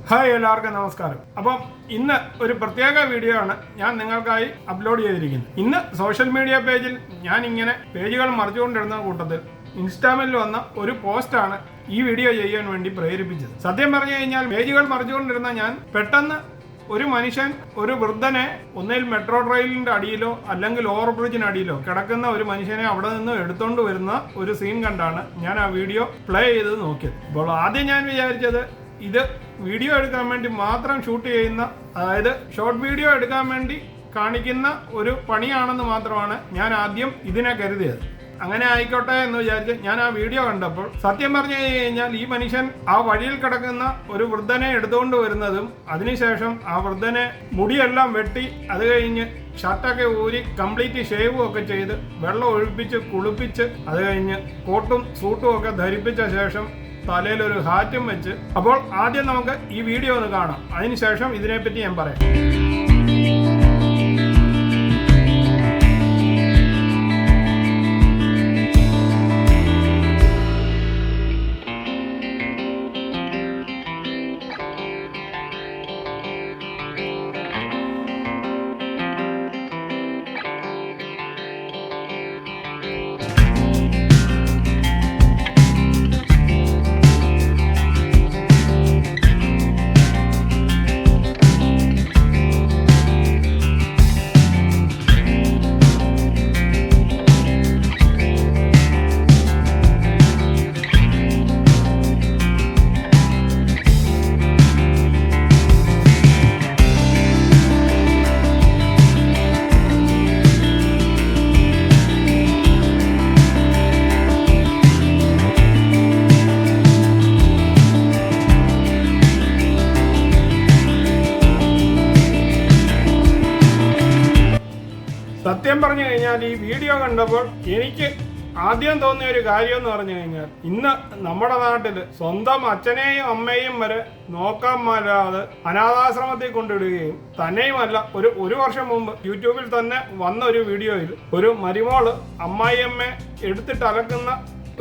Hi, എല്ലാവർക്കും നമസ്കാരം. അപ്പം ഇന്ന് ഒരു പ്രത്യേക വീഡിയോ ആണ് ഞാൻ നിങ്ങൾക്കായി അപ്ലോഡ് ചെയ്തിരിക്കുന്നത്. ഇന്ന് സോഷ്യൽ മീഡിയ പേജിൽ ഞാൻ ഇങ്ങനെ പേജുകൾ മറിച്ചുകൊണ്ടിരുന്ന കൂട്ടത്തിൽ ഇൻസ്റ്റാഗ്രാമിൽ വന്ന ഒരു പോസ്റ്റാണ് ഈ വീഡിയോ ചെയ്യാൻ വേണ്ടി പ്രേരിപ്പിച്ചത്. സത്യം പറഞ്ഞു കഴിഞ്ഞാൽ പേജുകൾ മറിച്ചുകൊണ്ടിരുന്ന ഞാൻ പെട്ടെന്ന് ഒരു മനുഷ്യൻ ഒരു വൃദ്ധനെ ഒന്നിൽ മെട്രോ ട്രെയിനിന്റെ അടിയിലോ അല്ലെങ്കിൽ ഓവർ ബ്രിഡ്ജിന് അടിയിലോ കിടക്കുന്ന ഒരു മനുഷ്യനെ അവിടെ നിന്ന് എടുത്തോണ്ട് വരുന്ന ഒരു സീൻ കണ്ടാണ് ഞാൻ ആ വീഡിയോ പ്ലേ ചെയ്ത് നോക്കിയത്. അപ്പോൾ ആദ്യം ഞാൻ വിചാരിച്ചത് ഇത് വീഡിയോ എടുക്കാൻ വേണ്ടി മാത്രം ഷൂട്ട് ചെയ്യുന്ന, അതായത് ഷോർട്ട് വീഡിയോ എടുക്കാൻ വേണ്ടി കാണിക്കുന്ന ഒരു പണിയാണെന്ന് മാത്രമാണ് ഞാൻ ആദ്യം ഇതിനെ കരുതിയത്. അങ്ങനെ ആയിക്കോട്ടെ എന്ന് വിചാരിച്ച് ഞാൻ ആ വീഡിയോ കണ്ടപ്പോൾ സത്യം പറഞ്ഞു കഴിഞ്ഞാൽ ഈ മനുഷ്യൻ ആ വഴിയിൽ കിടക്കുന്ന ഒരു വൃദ്ധനെ എടുത്തുകൊണ്ട് വരുന്നതും അതിനുശേഷം ആ വൃദ്ധനെ മുടിയെല്ലാം വെട്ടി അത് കഴിഞ്ഞ് ഷർട്ടൊക്കെ ഊരി കംപ്ലീറ്റ് ഷേവും ഒക്കെ ചെയ്ത് വെള്ളം ഒഴിപ്പിച്ച് കുളിപ്പിച്ച് അത് കഴിഞ്ഞ് കോട്ടും സൂട്ടും ഒക്കെ ധരിപ്പിച്ച ശേഷം തലയിലൊരു ഹാറ്റും വെച്ച്, അപ്പോൾ ആദ്യം നമുക്ക് ഈ വീഡിയോ ഒന്ന് കാണാം. അതിനുശേഷം ഇതിനെപ്പറ്റി ഞാൻ പറയാം. സത്യം പറഞ്ഞു കഴിഞ്ഞാൽ ഈ വീഡിയോ കണ്ടപ്പോൾ എനിക്ക് ആദ്യം തോന്നിയ ഒരു കാര്യം എന്ന് പറഞ്ഞു കഴിഞ്ഞാൽ, ഇന്ന് നമ്മുടെ നാട്ടിൽ സ്വന്തം അച്ഛനെയും അമ്മയെയും വരെ നോക്കാൻ മേലാതെ അനാഥാശ്രമത്തിൽ കൊണ്ടിടുകയും തന്നെയുമല്ല, ഒരു വർഷം മുമ്പ് യൂട്യൂബിൽ തന്നെ വന്ന ഒരു വീഡിയോയിൽ ഒരു മരുമോള് അമ്മായിയമ്മയെ എടുത്തിട്ട് അലക്കുന്ന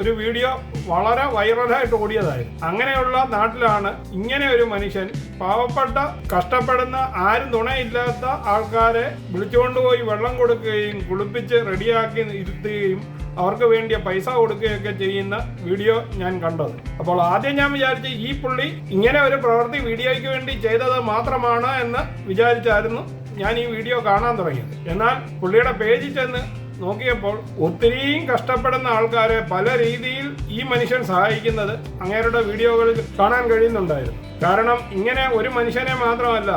ഒരു വീഡിയോ വളരെ വൈറലായിട്ട് ഓടിയതായിരുന്നു. അങ്ങനെയുള്ള നാട്ടിലാണ് ഇങ്ങനെ ഒരു മനുഷ്യൻ പാവപ്പെട്ട കഷ്ടപ്പെടുന്ന ആരും തുണയില്ലാത്ത ആൾക്കാരെ വിളിച്ചുകൊണ്ടുപോയി വെള്ളം കൊടുക്കുകയും കുളിപ്പിച്ച് റെഡിയാക്കി ഇരുത്തുകയും അവർക്ക് വേണ്ടിയ പൈസ കൊടുക്കുകയൊക്കെ ചെയ്യുന്ന വീഡിയോ ഞാൻ കണ്ടത്. അപ്പോൾ ആദ്യം ഞാൻ വിചാരിച്ചു ഈ പുള്ളി ഇങ്ങനെ ഒരു പ്രവൃത്തി വീഡിയോയ്ക്ക് വേണ്ടി ചെയ്തത് മാത്രമാണ് എന്ന് വിചാരിച്ചായിരുന്നു ഞാൻ ഈ വീഡിയോ കാണാൻ തുടങ്ങിയത്. എന്നാൽ പുള്ളിയുടെ പേജിൽ ചെന്ന് നോക്കിയപ്പോൾ ഒത്തിരിയും കഷ്ടപ്പെടുന്ന ആൾക്കാരെ പല രീതിയിൽ ഈ മനുഷ്യൻ സഹായിക്കുന്നത് അങ്ങേരുടെ വീഡിയോകളിൽ കാണാൻ കഴിയുന്നുണ്ടായിരുന്നു. കാരണം ഇങ്ങനെ ഒരു മനുഷ്യനെ മാത്രമല്ല,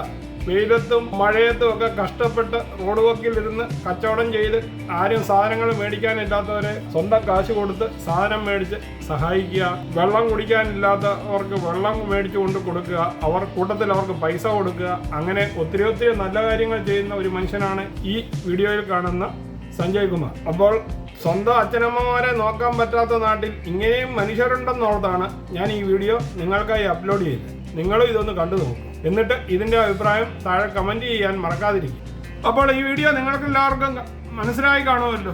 വെയിലത്തും മഴയത്തും ഒക്കെ കഷ്ടപ്പെട്ട് റോഡ് വക്കിൽ ഇരുന്ന് കച്ചവടം ചെയ്ത് ആരും സാധനങ്ങൾ മേടിക്കാനില്ലാത്തവരെ സ്വന്തം കാശ് കൊടുത്ത് സാധനം മേടിച്ച് സഹായിക്കുക, വെള്ളം കുടിക്കാനില്ലാത്തവർക്ക് വെള്ളം മേടിച്ചു കൊണ്ട് കൊടുക്കുക, അവർ കൂട്ടത്തിൽ അവർക്ക് പൈസ കൊടുക്കുക, അങ്ങനെ ഒത്തിരി നല്ല കാര്യങ്ങൾ ചെയ്യുന്ന ഒരു മനുഷ്യനാണ് ഈ വീഡിയോയിൽ കാണുന്ന സഞ്ജയ് കുമാർ. അപ്പോൾ സ്വന്തം അച്ഛനമ്മമാരെ നോക്കാൻ പറ്റാത്ത നാട്ടിൽ ഇങ്ങനെയും മനുഷ്യരുണ്ടെന്നുള്ളതാണ് ഞാൻ ഈ വീഡിയോ നിങ്ങൾക്കായി അപ്ലോഡ് ചെയ്തത്. നിങ്ങളും ഇതൊന്ന് കണ്ടു നോക്കും, എന്നിട്ട് ഇതിൻ്റെ അഭിപ്രായം താഴെ കമൻറ്റ് ചെയ്യാൻ മറക്കാതിരിക്കും. അപ്പോൾ ഈ വീഡിയോ നിങ്ങൾക്ക് എല്ലാവർക്കും മനസ്സിലായി കാണുമല്ലോ.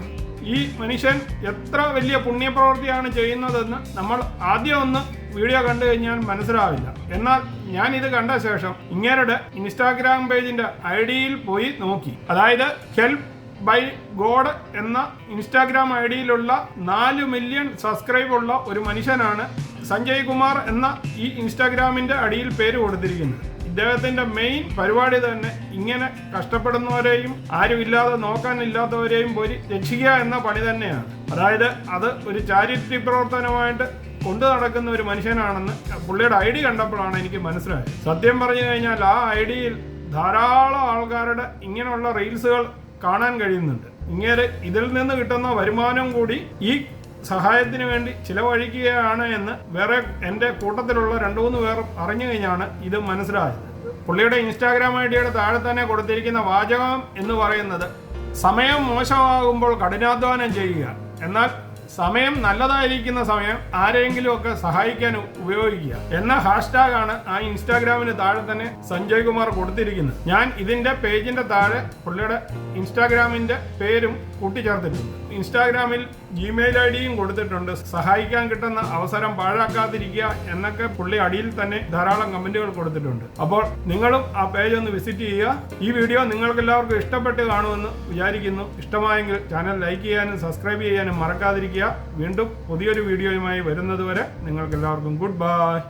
ഈ മനുഷ്യൻ എത്ര വലിയ പുണ്യപ്രവൃത്തിയാണ് ചെയ്യുന്നതെന്ന് നമ്മൾ ആദ്യം ഒന്ന് വീഡിയോ കണ്ടു കഴിഞ്ഞാൽ മനസ്സിലാവില്ല. എന്നാൽ ഞാൻ ഇത് കണ്ട ശേഷം ഇങ്ങേരുടെ ഇൻസ്റ്റാഗ്രാം പേജിൻ്റെ ഐഡിയിൽ പോയി നോക്കി. അതായത് ഹെൽപ്പ് ബൈ ഗോഡ് എന്ന ഇൻസ്റ്റാഗ്രാം ഐഡിയിലുള്ള 4 മില്യൺ സബ്സ്ക്രൈബ് ഉള്ള ഒരു മനുഷ്യനാണ് സഞ്ജയ് കുമാർ എന്ന ഈ ഇൻസ്റ്റാഗ്രാമിൻ്റെ അടിയിൽ പേര് കൊടുത്തിരിക്കുന്നത്. ഇദ്ദേഹത്തിൻ്റെ മെയിൻ പരിപാടി തന്നെ ഇങ്ങനെ കഷ്ടപ്പെടുന്നവരെയും ആരുമില്ലാതെ നോക്കാനില്ലാത്തവരെയും പോയി രക്ഷിക്കുക എന്ന പണി തന്നെയാണ്. അതായത് അത് ഒരു ചാരിറ്റി പ്രവർത്തനമായിട്ട് കൊണ്ടു നടക്കുന്ന ഒരു മനുഷ്യനാണെന്ന് പുള്ളിയുടെ ഐ ഡി കണ്ടപ്പോഴാണ് എനിക്ക് മനസ്സിലായത്. സത്യം പറഞ്ഞു കഴിഞ്ഞാൽ ആ ഐ ഡിയിൽ ധാരാളം ആൾക്കാരുടെ ഇങ്ങനെയുള്ള റീൽസുകൾ കാണാൻ കഴിയുന്നുണ്ട്. ഇങ്ങനെ ഇതിൽ നിന്ന് കിട്ടുന്ന വരുമാനം കൂടി ഈ സഹായത്തിന് വേണ്ടി ചിലവഴിക്കുകയാണ് എന്ന് വേറെ എൻ്റെ കൂട്ടത്തിലുള്ള 2-3 പേർ അറിഞ്ഞു കഴിഞ്ഞാണ് ഇത് മനസ്സിലായത്. പുള്ളിയുടെ ഇൻസ്റ്റാഗ്രാം ഐഡിയുടെ താഴെ തന്നെ കൊടുത്തിരിക്കുന്ന വാചകം എന്ന് പറയുന്നത്, സമയം മോശമാകുമ്പോൾ കഠിനാധ്വാനം ചെയ്യുക, എന്നാൽ സമയം നല്ലതായിരിക്കുന്ന സമയം ആരെങ്കിലുമൊക്കെ സഹായിക്കാൻ ഉപയോഗിക്കുക എന്ന ഹാഷ്ടാഗാണ് ആ ഇൻസ്റ്റാഗ്രാമിന് താഴെ തന്നെ സഞ്ജയ് കുമാർ കൊടുത്തിരിക്കുന്നത്. ഞാൻ ഇതിന്റെ പേജിന്റെ താഴെ പുള്ളിയുടെ ഇൻസ്റ്റാഗ്രാമിന്റെ പേരും കൂട്ടിച്ചേർത്തിട്ടുണ്ട്. ഇൻസ്റ്റാഗ്രാമിൽ ജിമെയിൽ ഐഡിയും കൊടുത്തിട്ടുണ്ട്. സഹായിക്കാൻ കിട്ടുന്ന അവസരം പാഴാക്കാതിരിക്കുക എന്നൊക്കെ പുള്ളി അടിയിൽ തന്നെ ധാരാളം കമന്റുകൾ കൊടുത്തിട്ടുണ്ട്. അപ്പോൾ നിങ്ങളും ആ പേജ് ഒന്ന് വിസിറ്റ് ചെയ്യുക. ഈ വീഡിയോ നിങ്ങൾക്ക് എല്ലാവർക്കും ഇഷ്ടപ്പെട്ട് കാണുമെന്ന് വിചാരിക്കുന്നു. ഇഷ്ടമായെങ്കിൽ ചാനൽ ലൈക്ക് ചെയ്യാനും സബ്സ്ക്രൈബ് ചെയ്യാനും മറക്കാതിരിക്കുക. വീണ്ടും പുതിയൊരു വീഡിയോയുമായി വരുന്നതുവരെ നിങ്ങൾക്ക് എല്ലാവർക്കും ഗുഡ് ബൈ.